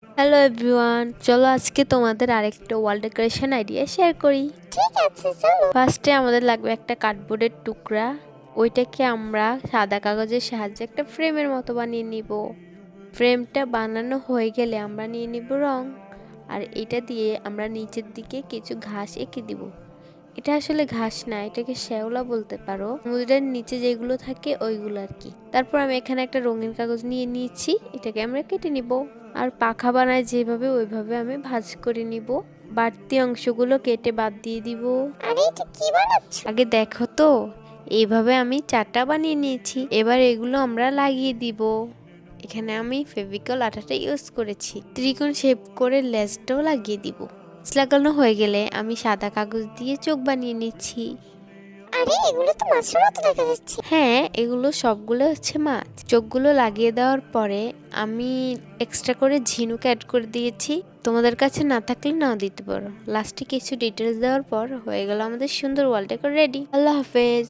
Hello everyone, চলো আজকে তোমাদের আরেকটা ওয়াল ডেকোরেশন আইডিয়া শেয়ার করি। ঠিক আছে, চলো। ফার্স্টে আমাদের লাগবে একটা কার্ডবোর্ডের টুকরা। ওইটাকে আমরা সাদা কাগজের সাহায্যে একটা ফ্রেমের মতো বানিয়ে নিব। ফ্রেমটা বানানো হয়ে গেলে আমরা নিয়ে নিব রং, আর এটা দিয়ে আমরা নিচের দিকে কিছু ঘাস এঁকে দিব। এটা আসলে ঘাস না, এটাকে শ্যাওলা বলতে পারো। সমুদ্রের নিচে যেগুলো থাকে ওইগুলো আর কি। তারপর আমি এখানে একটা রঙিন কাগজ নিয়ে নিয়েছি, এটাকে আমরা কেটে নিব। আর পাখা বানায় যেভাবে ওইভাবে আমি ভাঁজ করে নিব। বাড়তি অংশগুলো কেটে বাদ দিয়ে দিব। আরে এটা কি বানাচ্ছ? আগে দেখো তো, এইভাবে আমি চারটা বানিয়ে নিয়েছি। এবার এগুলো আমরা লাগিয়ে দিব। এখানে আমি ফেভিকল আঠাটা ইউজ করেছি। ত্রিকোণ শেপ করে লেজটাও লাগিয়ে দিব। লাগানো হয়ে গেলে আমি সাদা কাগজ দিয়ে চোখ বানিয়ে নিচ্ছি। আরে এগুলো তো মাছের মতো দেখা যাচ্ছে। হ্যাঁ, এগুলো সবগুলো হচ্ছে মাছ। চোখগুলো লাগিয়ে দেওয়ার পরে আমি এক্সট্রা করে ঝিনুক অ্যাড করে দিয়েছি। তোমাদের কাছে না থাকলে নাও দিতে পারো। লাস্টে কিছু ডিটেলস দেওয়ার পর হয়ে গেল আমাদের সুন্দর ওয়াল ডেকোর রেডি। আল্লাহ হাফেজ।